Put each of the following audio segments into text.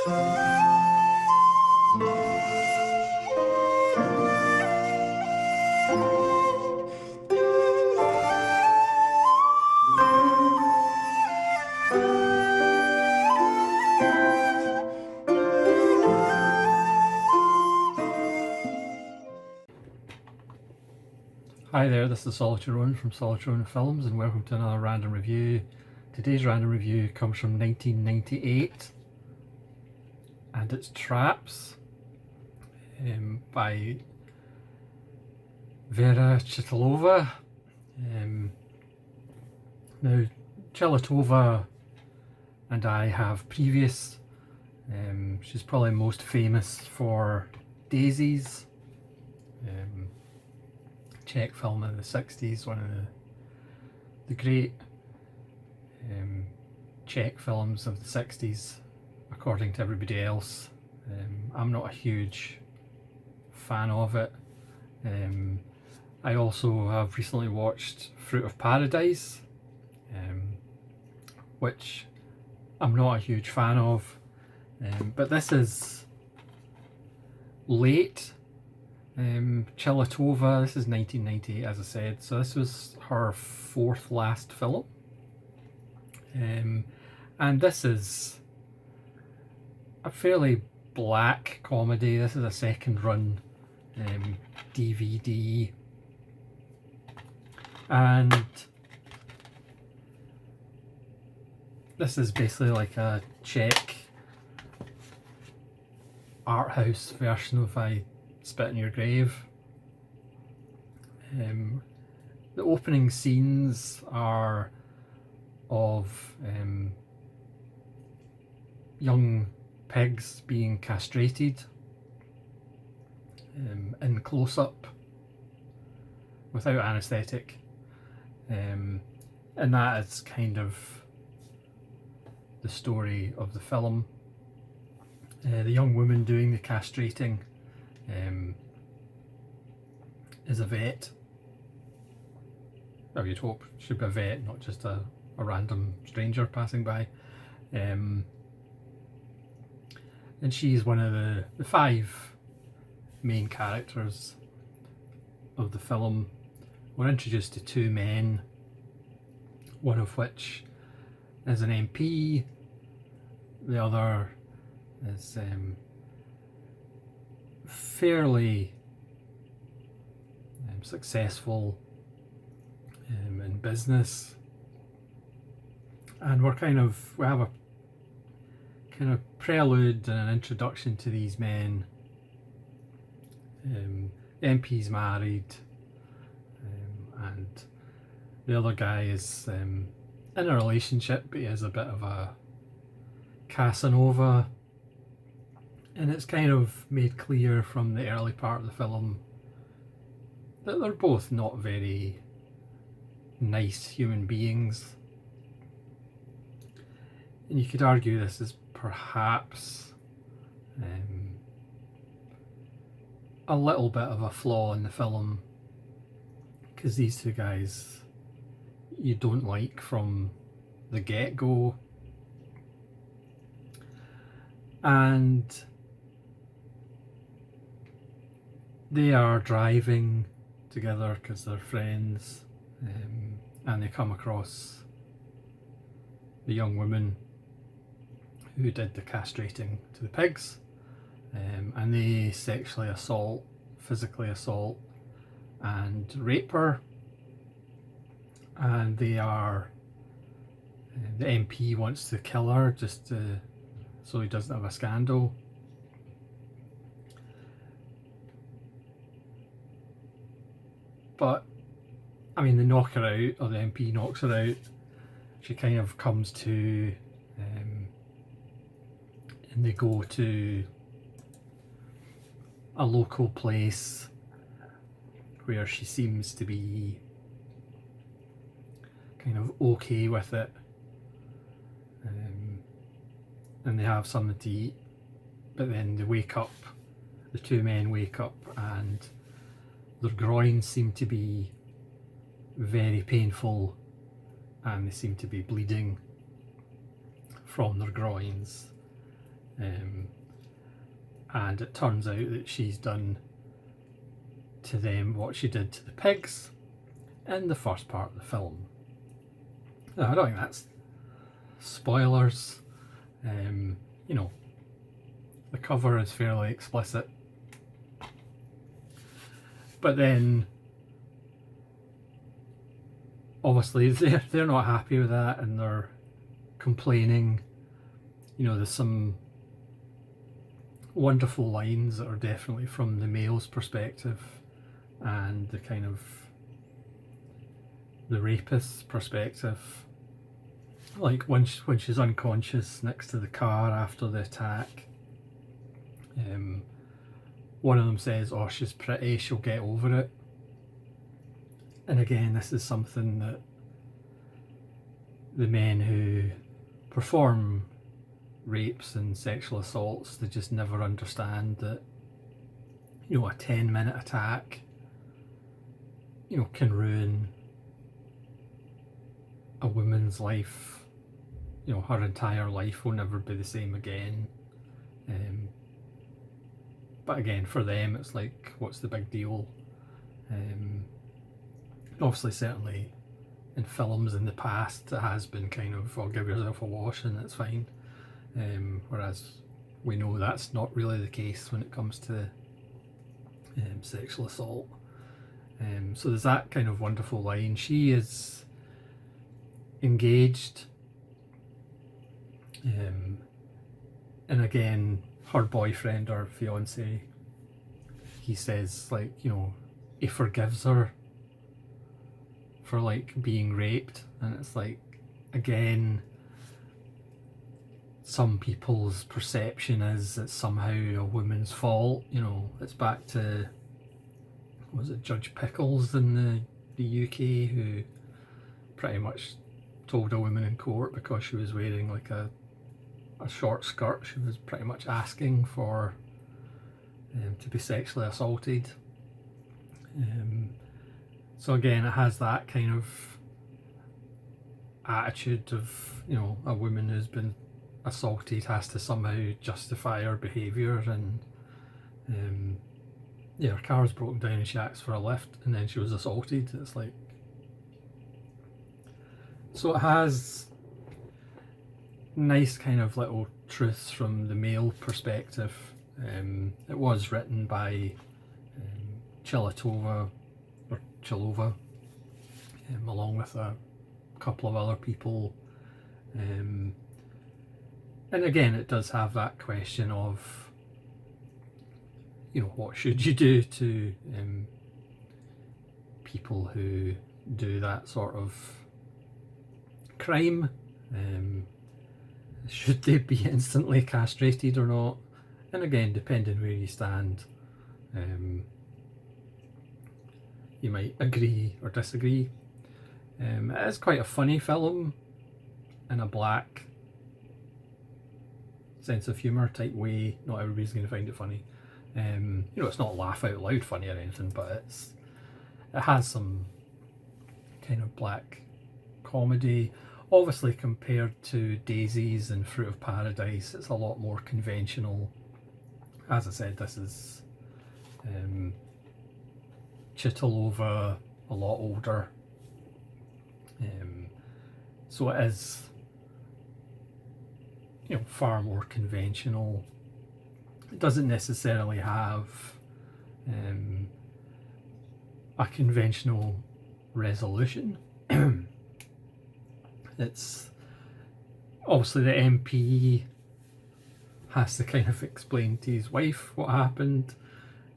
Hi there, this is Solitary Rowan from Solitary Rowan Films, and welcome to another random review. Today's random review comes from 1998, and it's Traps by Vera Chytilova. Now, Chytilova and I have previous. She's probably most famous for Daises. Czech film in the 60s, one of the great Czech films of the 60s, according to everybody else. I'm not a huge fan of it. I also have recently watched Fruit of Paradise, which I'm not a huge fan of, but this is late. Chytilova, this is 1998 as I said, so this was her fourth last film, and this is a fairly black comedy. This is a second run DVD, and this is basically like a Czech art house version of I Spit in Your Grave. The opening scenes are of young pigs being castrated in close-up without anaesthetic, and that is kind of the story of the film. The young woman doing the castrating is a vet. Or you'd hope should be a vet, not just a random stranger passing by. And she's one of the five main characters of the film. We're introduced to two men, one of which is an MP, the other is fairly successful in business, and we have a kind of prelude and an introduction to these men. MP's married, and the other guy is in a relationship, but he is a bit of a Casanova. And it's kind of made clear from the early part of the film that they're both not very nice human beings. And you could argue this is perhaps a little bit of a flaw in the film, because these two guys you don't like from the get-go. And they are driving together because they're friends, and they come across the young woman who did the castrating to the pigs, and they sexually assault, physically assault and rape her, and the MP wants to kill her just so he doesn't have a scandal. But I mean, they knock her out, or the MP knocks her out. She kind of comes to, and they go to a local place where she seems to be kind of okay with it, and they have something to eat, but then they wake up, the two men wake up, and their groins seem to be very painful, and they seem to be bleeding from their groins. and it turns out that she's done to them what she did to the pigs in the first part of the film. Now, I don't think that's spoilers. You know, the cover is fairly explicit. But then, obviously, they're not happy with that and they're complaining. You know, there's some wonderful lines that are definitely from the male's perspective and the kind of the rapist's perspective. Like when she's unconscious next to the car after the attack, one of them says, "Oh, she's pretty, she'll get over it." And again, this is something that the men who perform rapes and sexual assaults, they just never understand that, you know, a 10-minute attack, you know, can ruin a woman's life. You know, her entire life will never be the same again. But again, for them, it's like, what's the big deal? Obviously, certainly in films in the past, it has been kind of, oh, give yourself a wash and it's fine. Whereas we know that's not really the case when it comes to sexual assault. So there's that kind of wonderful line. She is engaged, and again, her boyfriend or fiance, he says, like, you know, he forgives her for like being raped, and it's like, again, some people's perception is it's somehow a woman's fault. You know, it's back to, was it Judge Pickles in the UK, who pretty much told a woman in court because she was wearing like a short skirt, she was pretty much asking for to be sexually assaulted. So again, it has that kind of attitude of, you know, a woman who's been assaulted has to somehow justify her behaviour, and yeah, her car's broken down and she asks for a lift and then she was assaulted. It's like, so it has nice kind of little truths from the male perspective. It was written by Chilova, along with a couple of other people. And again, it does have that question of, you know, what should you do to people who do that sort of crime? Should they be instantly castrated or not? And again, depending where you stand, you might agree or disagree. It is quite a funny film in a black sense of humour type way. Not everybody's going to find it funny. You know, it's not laugh out loud funny or anything, but it has some kind of black comedy. Obviously, compared to Daises and Fruit of Paradise, it's a lot more conventional. As I said, this is Chitolova, a lot older. So it is, you know, far more conventional. It doesn't necessarily have a conventional resolution. It's obviously the MP has to kind of explain to his wife what happened.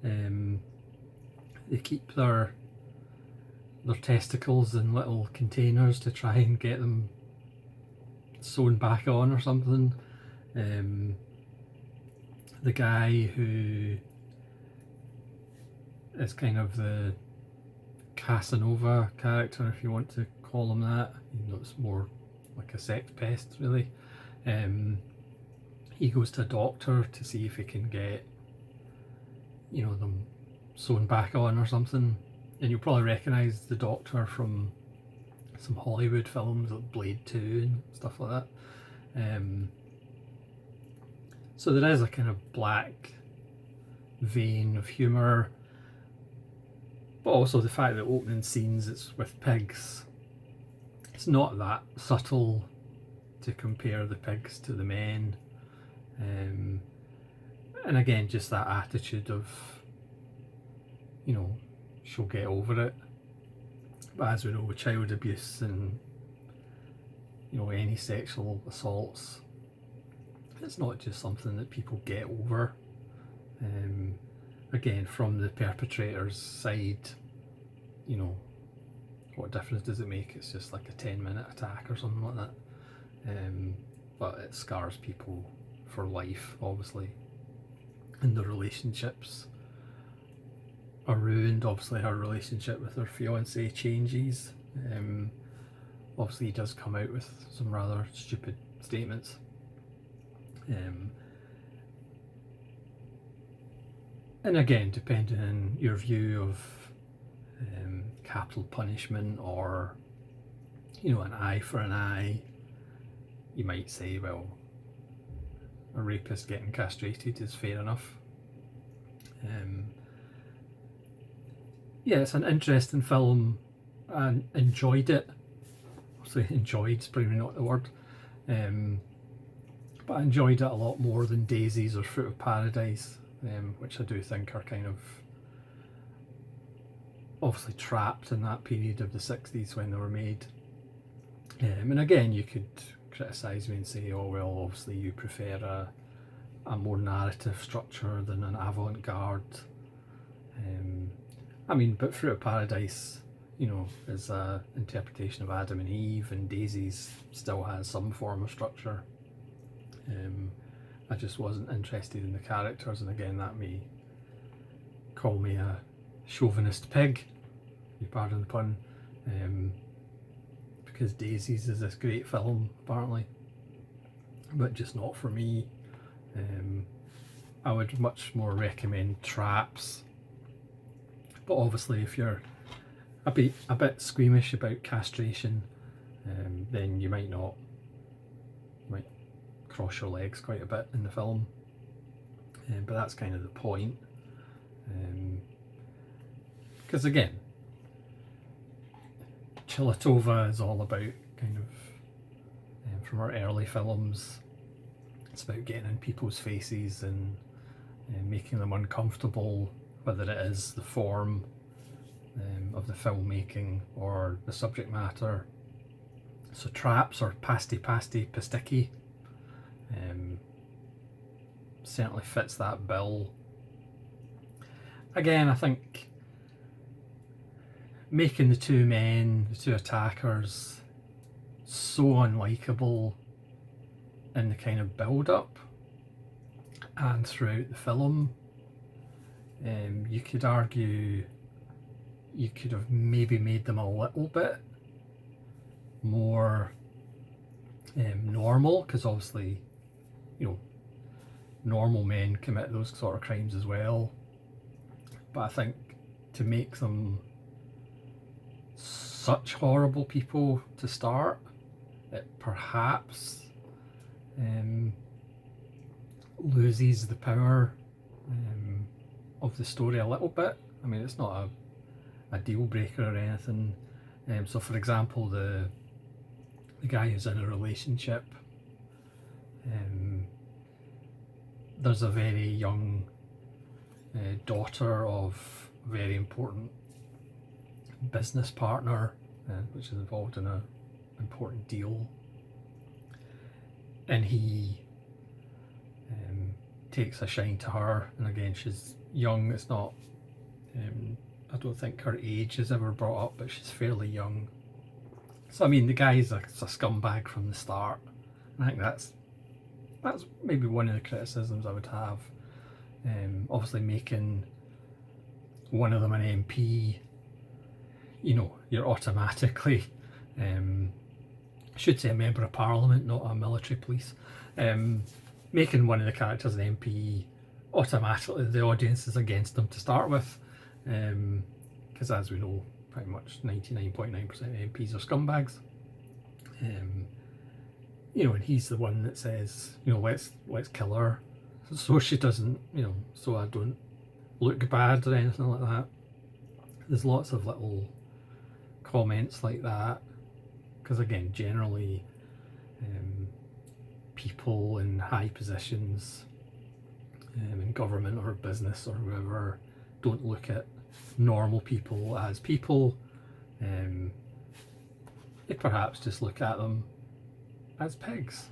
They keep their testicles in little containers to try and get them sewn back on or something. The guy who is kind of the Casanova character, if you want to call him that, even though it's more like a sex pest really, he goes to a doctor to see if he can get, you know, them sewn back on or something. And you'll probably recognise the doctor from some Hollywood films like Blade 2 and stuff like that. So there is a kind of black vein of humour, but also the fact that opening scenes it's with pigs, it's not that subtle to compare the pigs to the men. And again, just that attitude of, you know, she'll get over it. But as we know, with child abuse and, you know, any sexual assaults, it's not just something that people get over. Again, from the perpetrator's side, you know, what difference does it make? It's just like a 10-minute attack or something like that. But it scars people for life, obviously. And the relationships are ruined. Obviously, her relationship with her fiance changes. Obviously, he does come out with some rather stupid statements. And again, depending on your view of capital punishment, or, you know, an eye for an eye, you might say, well, a rapist getting castrated is fair enough. Yeah, it's an interesting film and enjoyed it. Obviously, enjoyed's probably not the word. But I enjoyed it a lot more than Daises or Fruit of Paradise, which I do think are kind of obviously trapped in that period of the 60s when they were made. And again, you could criticise me and say, oh well, obviously you prefer a more narrative structure than an avant-garde. I mean, but Fruit of Paradise, you know, is an interpretation of Adam and Eve, and Daises still has some form of structure. I just wasn't interested in the characters, and again, that may call me a chauvinist pig, if you pardon the pun, because Daises is this great film, apparently, but just not for me. I would much more recommend Traps, but obviously if you're a bit squeamish about castration, then you might cross your legs quite a bit in the film, but that's kind of the point, because again, Chilatova is all about kind of, from her early films, it's about getting in people's faces and making them uncomfortable, whether it is the form of the filmmaking or the subject matter. So Traps, or Pasty Pasticky, certainly fits that bill. Again, I think making the two men, the two attackers, so unlikable in the kind of build-up and throughout the film, you could argue you could have maybe made them a little bit more normal, because obviously, you know, normal men commit those sort of crimes as well, but I think to make them such horrible people to start, it perhaps loses the power of the story a little bit. I mean, it's not a deal breaker or anything. So for example, the guy who's in a relationship, there's a very young daughter of a very important business partner, which is involved in an important deal, and he takes a shine to her, and again, she's young. It's not, I don't think her age is ever brought up, but she's fairly young. So I mean, the guy's a scumbag from the start, and I think that's maybe one of the criticisms I would have. Obviously, making one of them an MP, you know, you're automatically, I should say a member of parliament, not a military police. Making one of the characters an MP, automatically the audience is against them to start with, because as we know, pretty much 99.9% of MPs are scumbags. You know, and he's the one that says, you know, let's kill her. so she doesn't, so I don't look bad or anything like that. There's lots of little comments like that, because again, generally people in high positions in government or business or whoever don't look at normal people as people. They perhaps just look at them as pigs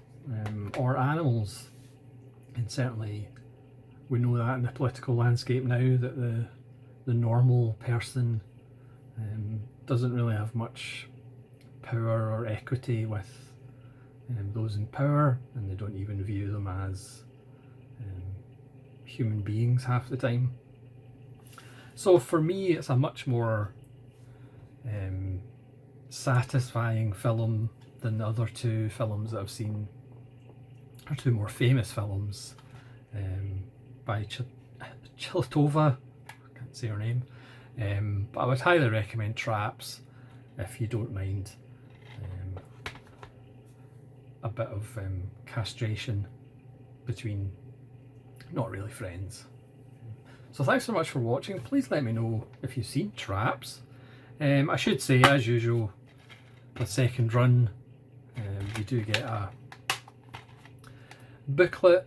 or animals, and certainly we know that in the political landscape now, that the normal person doesn't really have much power or equity with those in power, and they don't even view them as human beings half the time. So for me, it's a much more satisfying film than the other two films that I've seen, or two more famous films by Chiltova. I can't say her name, but I would highly recommend Traps if you don't mind a bit of castration between not really friends. So thanks so much for watching. Please let me know if you've seen Traps. I should say, as usual, the second run you do get a booklet.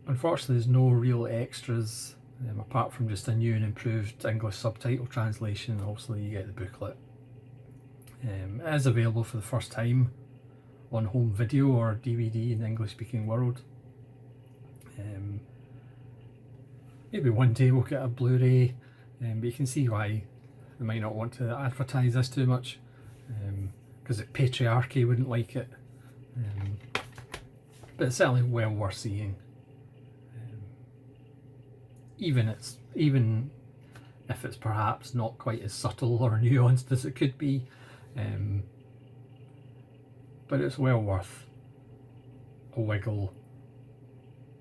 Unfortunately, there's no real extras apart from just a new and improved English subtitle translation. Obviously, you get the booklet. It is available for the first time on home video or DVD in the English speaking world. Maybe one day we'll get a Blu-ray, but you can see why they might not want to advertise this too much, because the patriarchy wouldn't like it. But it's certainly well worth seeing. Even if it's perhaps not quite as subtle or nuanced as it could be, but it's well worth a wiggle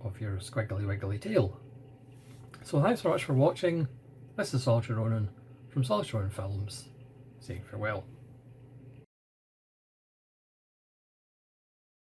of your squiggly wiggly tail. So thanks so much for watching. This is Solitary Ronin from Solitary Ronin Films, saying farewell.